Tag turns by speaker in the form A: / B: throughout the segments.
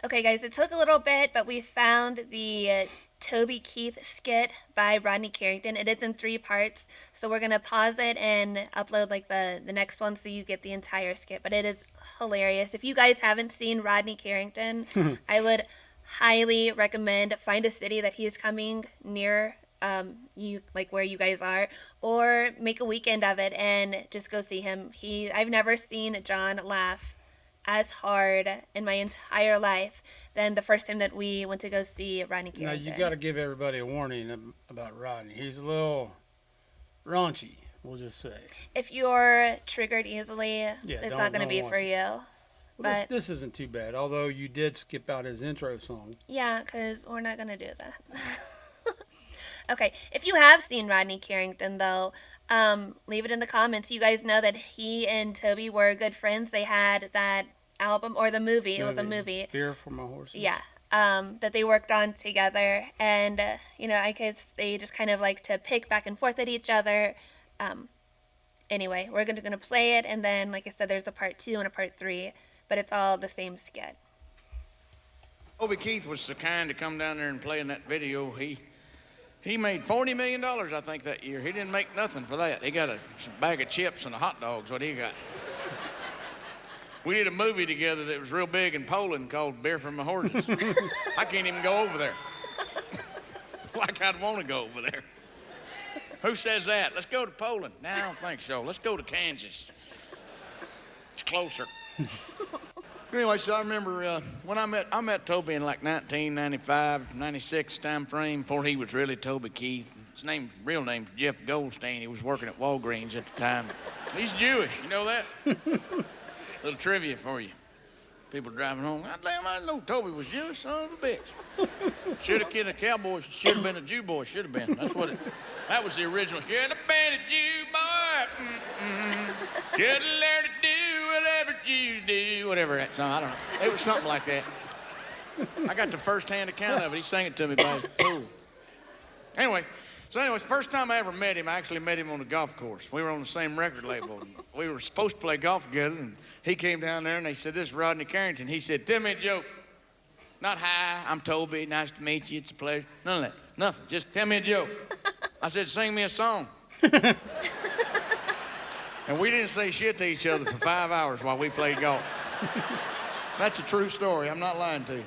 A: Okay, guys, it took a little bit, but we found the Toby Keith skit by Rodney Carrington. It is in 3 parts, so we're gonna pause it and upload like the next one so you get the entire skit. But it is hilarious. If you guys haven't seen Rodney Carrington, I would highly recommend find a city that he is coming near you like where you guys are, or make a weekend of it and just go see him. I've never seen John laugh as hard in my entire life than the first time that we went to go see Rodney
B: Now you
A: Carrington.
B: got to give everybody a warning about Rodney. He's a little raunchy, we'll just say.
A: If you're triggered easily,
B: Yeah,
A: it's
B: don't
A: not going to
B: don't
A: be
B: want
A: for
B: to.
A: you.
B: Well,
A: But
B: this isn't too bad. Although you did skip out his intro song.
A: yeah, because we're not going to do that. Okay, if you have seen Rodney Carrington, though, leave it in the comments. You guys know that he and Toby were good friends. They had that album, or the movie. It was a movie.
B: Beer for my horses.
A: Yeah. That they worked on together. And, I guess they just kind of like to pick back and forth at each other. Anyway, we're going to play it. And then, like I said, there's a part 2 and a part 3. But it's all the same skit.
C: Toby Keith was so kind to come down there and play in that video. He made $40 million, I think, that year. He didn't make nothing for that. He got a bag of chips and a hot dog's what he got. We did a movie together that was real big in Poland called Beer from My Horses. I can't even go over there. Like I'd want to go over there. Who says that? Let's go to Poland. No, I don't think so. Let's go to Kansas. It's closer. Anyway, so I remember when I met Toby in like 1995, 96 time frame, before he was really Toby Keith. His real name's Jeff Goldstein. He was working at Walgreens at the time. He's Jewish, you know that? Little trivia for you. People driving home, God damn, I know Toby was Jewish, son of a bitch. Should have been a cowboy, should have been a Jew boy, should have been. That was the original. Should have been a Jew boy. Should have learned to do whatever Jews do. Whatever that song, I don't know. It was something like that. I got the first-hand account of it. He sang it to me by his pool. Anyway, first time I ever met him, I actually met him on the golf course. We were on the same record label. We were supposed to play golf together, and he came down there, and they said, "This is Rodney Carrington." He said, "Tell me a joke. Not hi, I'm Toby, nice to meet you, it's a pleasure." None of that, nothing. Just tell me a joke. I said, "Sing me a song." And we didn't say shit to each other for 5 hours while we played golf. That's a true story, I'm not lying to you.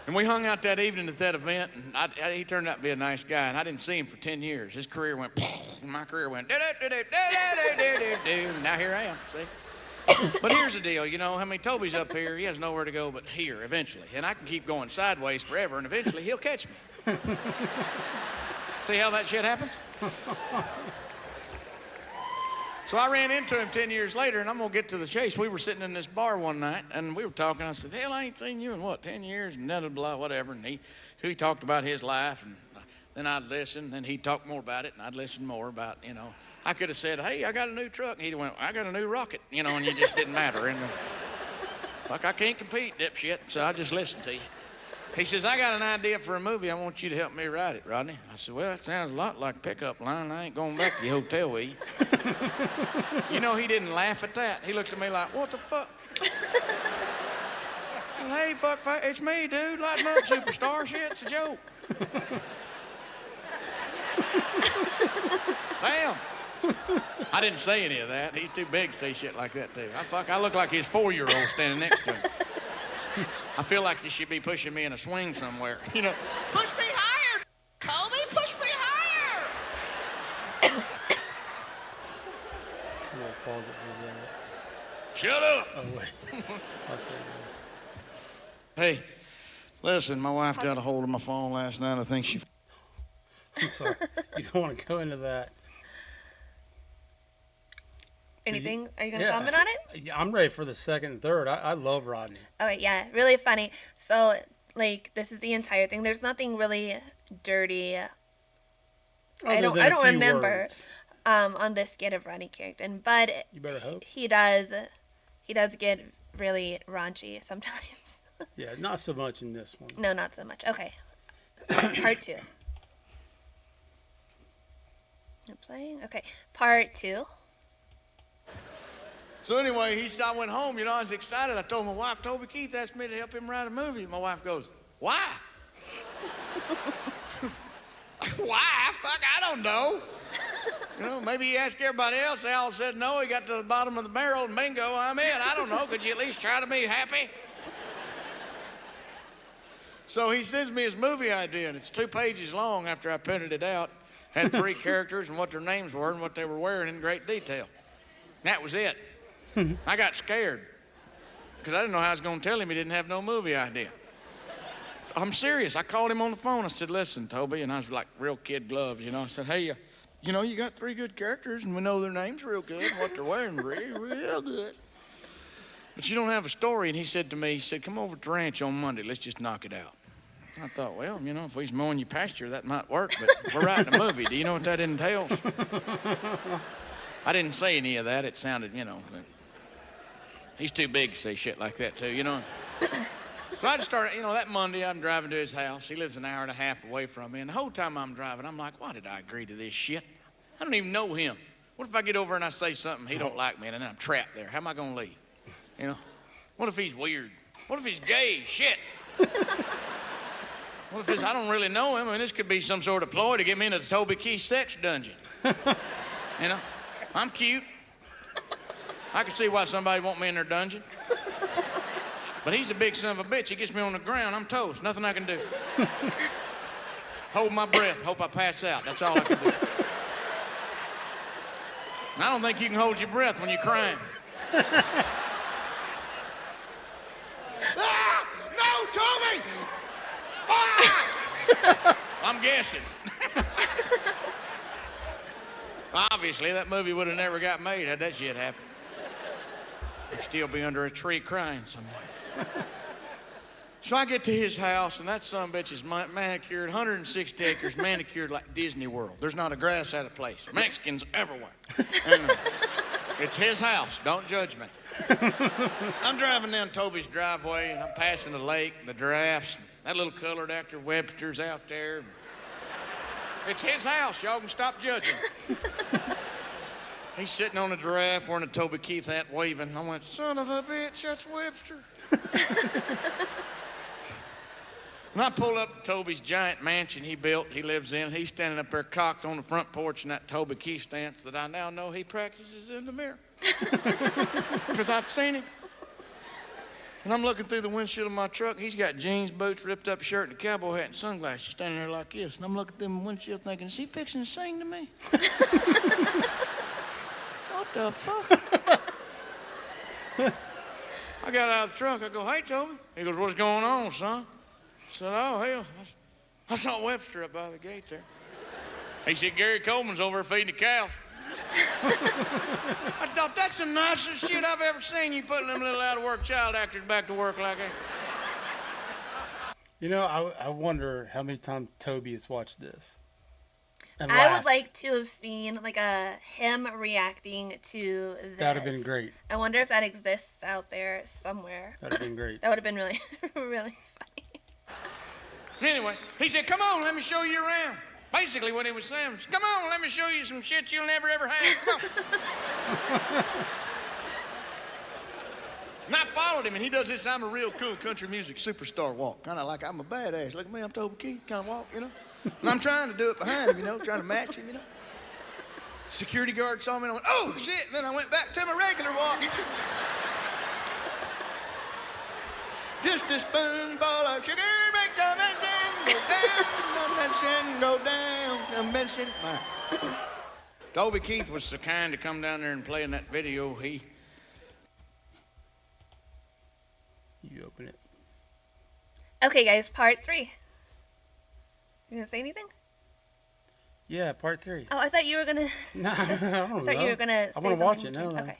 C: And we hung out that evening at that event, and he turned out to be a nice guy, and I didn't see him for 10 years. His career went, and my career went, and now here I am, see? But here's the deal, I mean, Toby's up here, he has nowhere to go but here eventually, and I can keep going sideways forever, and eventually he'll catch me. See how that shit happened? So I ran into him 10 years later, and I'm going to get to the chase. We were sitting in this bar one night, and we were talking. I said, hell, I ain't seen you in, 10 years? And blah, blah, whatever. And he talked about his life, and then I'd listen. Then he'd talk more about it, and I'd listen more about, I could have said, hey, I got a new truck. And he'd went, I got a new rocket, and you just didn't matter. And fuck, I can't compete, dipshit, so I just listened to you. He says, I got an idea for a movie. I want you to help me write it, Rodney. I said, well, that sounds a lot like a pickup line. I ain't going back to your hotel with you. He didn't laugh at that. He looked at me like, what the fuck? Well, hey, fuck, it's me, dude. Lighten up, superstar. Shit, it's a joke. Damn. I didn't say any of that. He's too big to say shit like that, too. I look like his 4-year-old standing next to him. I feel like you should be pushing me in a swing somewhere. Push me higher, Toby. Push me higher.
B: I'm gonna pause it for a minute.
C: Shut up.
B: Oh wait. I'll say it
C: Hey, listen, my wife got a hold of my phone last night. I think she...
B: again. I'm sorry. You don't want to go into that.
A: Anything? Are you going to comment on it?
B: Yeah, I'm ready for the second and third. I love Rodney.
A: Okay, yeah, really funny. So, this is the entire thing. There's nothing really dirty. I don't remember on this skit of Rodney Carrington, but
B: You better hope.
A: he does get really raunchy sometimes.
B: Yeah, not so much in this one.
A: No, not so much. Okay, part 2. I'm playing. Okay, part 2.
C: So anyway, I went home, you know, I was excited. I told my wife, Toby Keith asked me to help him write a movie. My wife goes, why? Why? Fuck, I don't know. You know, maybe he asked everybody else. They all said no. He got to the bottom of the barrel and bingo, I'm in. I don't know. Could you at least try to be happy? So he sends me his movie idea, and it's 2 pages long after I printed it out. Had 3 characters and what their names were and what they were wearing in great detail. That was it. I got scared because I didn't know how I was going to tell him he didn't have no movie idea. I'm serious. I called him on the phone. I said, listen, Toby, and I was like real kid gloves, you know. I said, hey, you know, you got 3 good characters, and we know their names real good and what they're wearing real good. But you don't have a story. And he said to me, he said, come over to the ranch on Monday. Let's just knock it out. I thought, well, you know, if he's mowing your pasture, that might work, but we're writing a movie. Do you know what that entails? I didn't say any of that. It sounded, you know, he's too big to say shit like that, too, you know. So I just started, you know, that Monday I'm driving to his house. He lives an hour and a half away from me. And the whole time I'm driving, I'm like, why did I agree to this shit? I don't even know him. What if I get over and I say something he don't like me and then I'm trapped there? How am I going to leave? You know? What if he's weird? What if he's gay? Shit. What if I don't really know him? I mean, this could be some sort of ploy to get me into the Toby Keith sex dungeon. You know? I'm cute. I can see why somebody want me in their dungeon. But he's a big son of a bitch. He gets me on the ground, I'm toast. Nothing I can do. Hold my breath. Hope I pass out. That's all I can do. And I don't think you can hold your breath when you're crying. Ah! No, Toby! Ah! I'm guessing. Obviously, that movie would have never got made had that shit happened. I'd still be under a tree crying somewhere. So I get to his house, and that son-of-a-bitch is manicured, 160 acres, manicured like Disney World. There's not a grass out of place. Mexicans everywhere. And, it's his house. Don't judge me. I'm driving down Toby's driveway, and I'm passing the lake, the giraffes. That little colored actor Webster's out there. It's his house. Y'all can stop judging. He's sitting on a giraffe wearing a Toby Keith hat waving. I went, son of a bitch, that's Webster. And I pulled up to Toby's giant mansion he built, he lives in. He's standing up there cocked on the front porch in that Toby Keith stance that I now know he practices in the mirror. Because I've seen him. And I'm looking through the windshield of my truck. He's got jeans, boots, ripped up shirt, and a cowboy hat and sunglasses standing there like this. And I'm looking through the windshield thinking, is he fixing to sing to me? What the fuck? I got out of the truck. I go, hey, Toby. He goes, what's going on, son? I said, oh, hell, I saw Webster up by the gate there. He said, Gary Coleman's over there feeding the cows. I thought, that's the nicest shit I've ever seen, you putting them little out-of-work child actors back to work like that.
B: You know, I wonder how many times Toby has watched this. And
A: I would
B: laughed.
A: like to have seen like him reacting to this.
B: That'd have been great.
A: I wonder if that exists out there somewhere.
B: That'd have been great.
A: That would have been really, really funny.
C: Anyway, he said, come on, let me show you around. Basically what he was saying was, come on, let me show you some shit you'll never ever have. Come on. And I followed him, and he does this I'm a real cool country music superstar walk. Kind of like I'm a badass. Look at me, I'm Toby Keith kind of walk, you know. And I'm trying to do it behind him, you know, trying to match him, you know. Security guard saw me, and I went, oh, shit. And then I went back to my regular walk. Just a spoonful of sugar makes the medicine go down, the medicine go down, the medicine. Toby Keith was so kind to come down there and play in that video.
B: You open it.
A: Okay, guys, part 3. You gonna say anything?
B: Yeah, part 3.
A: Oh, I thought you were gonna.
B: No, I don't know.
A: I thought you were gonna.
B: I want to watch it.
A: No.
B: No.
A: Okay.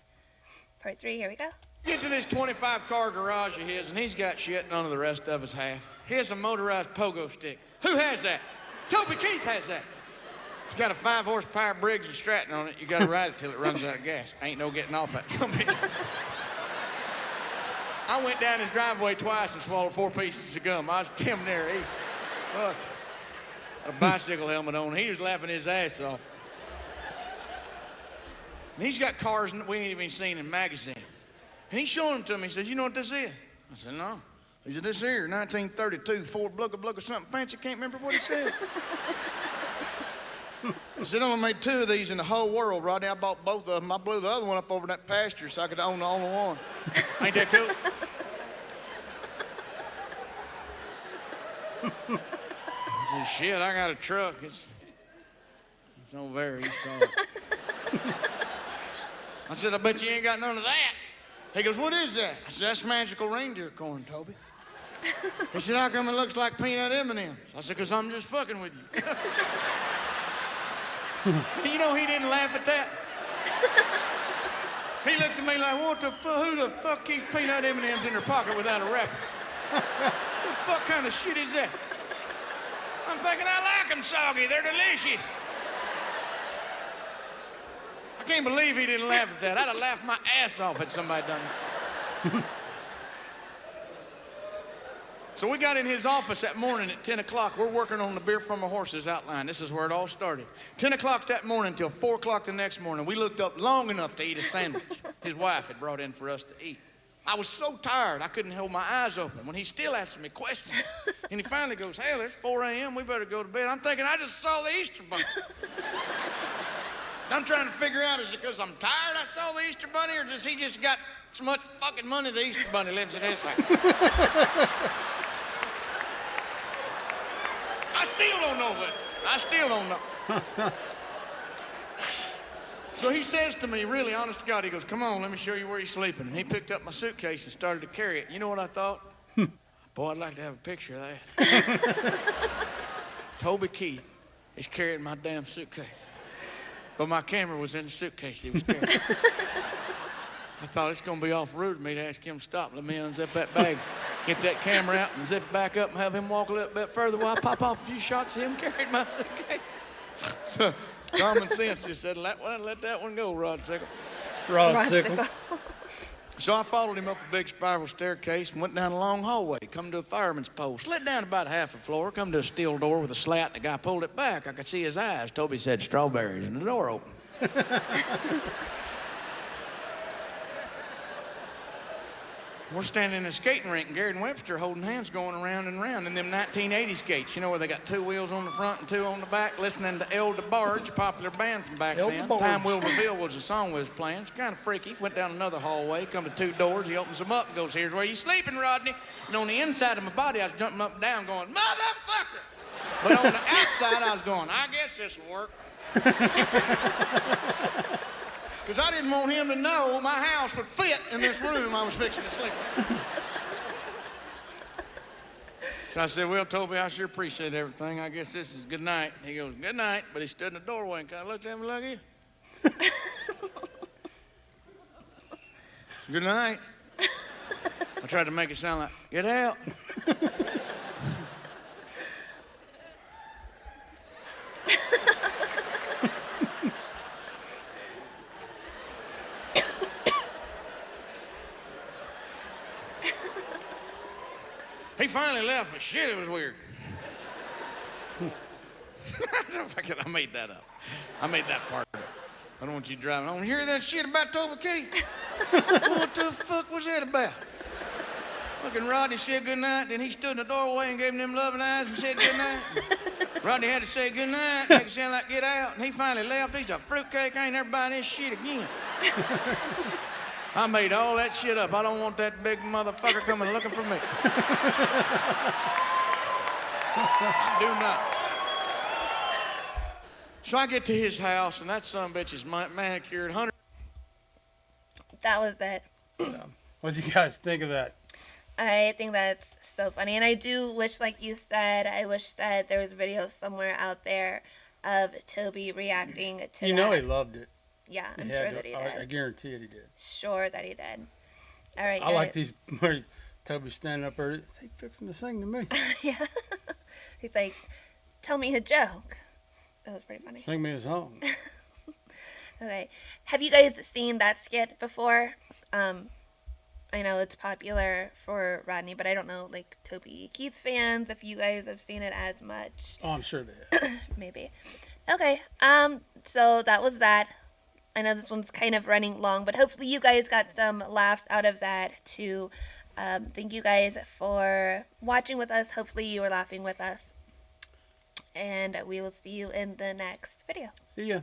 A: Part 3. Here we go.
C: Get to this 25-car garage of his, and he's got shit none of the rest of us have. He has a motorized pogo stick. Who has that? Toby Keith has that. It's got a 5-horsepower Briggs and Stratton on it. You got to ride it till it runs out of gas. Ain't no getting off that something. I went down his driveway twice and swallowed 4 pieces of gum. I was damn near. Fuck. A bicycle helmet on. He was laughing his ass off. And he's got cars we ain't even seen in magazines. And he's showing them to me. He says, you know what this is? I said, no. He said, this here, 1932, Ford Blugga something fancy. Can't remember what he said. I said, I only made 2 of these in the whole world, Rodney. I bought both of them. I blew the other one up over that pasture so I could own the only one. Ain't that cool? I said, shit, I got a truck. It's over there. I said, I bet you ain't got none of that. He goes, what is that? I said, that's magical reindeer corn, Toby. He said, how come it looks like peanut M&Ms? I said, because I'm just fucking with you. You know he didn't laugh at that. He looked at me like, what the fuck? Who the fuck keeps peanut M&Ms in their pocket without a wrapper? What the fuck kind of shit is that? I'm thinking I like them soggy. They're delicious. I can't believe he didn't laugh at that. I'd have laughed my ass off had somebody done that. So we got in his office that morning at 10 o'clock. We're working on the Beer from a Horse's outline. This is where it all started. 10 o'clock that morning till 4 o'clock the next morning, we looked up long enough to eat a sandwich his wife had brought in for us to eat. I was so tired, I couldn't hold my eyes open when he's still asking me questions. And he finally goes, hell, it's 4 a.m., we better go to bed. I'm thinking, I just saw the Easter Bunny. I'm trying to figure out, is it because I'm tired I saw the Easter Bunny, or does he just got so much fucking money the Easter Bunny lives in his house? I still don't know that. I still don't know. So he says to me, really honest to God, he goes, come on, let me show you where you're sleeping. And he picked up my suitcase and started to carry it. You know what I thought? Boy, I'd like to have a picture of that. Toby Keith is carrying my damn suitcase. But my camera was in the suitcase he was carrying. I thought it's going to be off rude of me to ask him to stop. Let me unzip that bag, get that camera out, and zip it back up and have him walk a little bit further while I pop off a few shots of him carrying my suitcase. So common sense just said, let that one go, Rod Sickle.
B: Rod Sickle.
C: So I followed him up a big spiral staircase and went down a long hallway, come to a fireman's post, slid down about half a floor, come to a steel door with a slat. The guy pulled it back. I could see his eyes. Toby said strawberries, and the door opened. We're standing in a skating rink, and Gary and Webster holding hands going around and around in them 1980 skates. You know where they got 2 wheels on the front and 2 on the back, listening to El DeBarge, a popular band from back then. Time Will Reveal was the song we was playing. It's kind of freaky. Went down another hallway, come to 2 doors. He opens them up and goes, here's where you sleeping, Rodney. And on the inside of my body, I was jumping up and down going, motherfucker! But on the outside, I was going, I guess this will work. Because I didn't want him to know my house would fit in this room I was fixing to sleep in. So I said, well, Toby, I sure appreciate everything. I guess this is good night. He goes, good night. But he stood in the doorway and kind of looked at me like this. Good night. I tried to make it sound like, get out. He finally left, but shit, it was weird. I made that up. I made that part up. I don't want you driving home. You hear that shit about Toby Keith? What the fuck was that about? Fucking Rodney said goodnight, then he stood in the doorway and gave him them loving eyes and said goodnight. Rodney had to say goodnight, make it sound like get out, and he finally left. He's a fruitcake. I ain't never buying this shit again. I made all that shit up. I don't want that big motherfucker coming looking for me. I do not. So I get to his house, and that sumbitch is manicured.
A: That was it.
B: What do you guys think of that?
A: I think that's so funny. And I do wish, like you said, I wish that there was a video somewhere out there of Toby reacting to
B: You know he loved it.
A: Yeah, I'm
B: He
A: sure
B: had
A: that
B: to.
A: he did.
B: I guarantee it he did.
A: Sure that he did. All right,
B: I like these where Toby's standing up there. He's fixing to sing to me.
A: Yeah. He's like, tell me a joke. That was pretty funny.
B: Sing me a song.
A: Okay. Have you guys seen that skit before? I know it's popular for Rodney, but I don't know, like, Toby Keith's fans, if you guys have seen it as much.
B: Oh, I'm sure they have.
A: Maybe. Okay. So that was that. I know this one's kind of running long, but hopefully you guys got some laughs out of that too. Thank you guys for watching with us. Hopefully you were laughing with us. And we will see you in the next video.
B: See ya.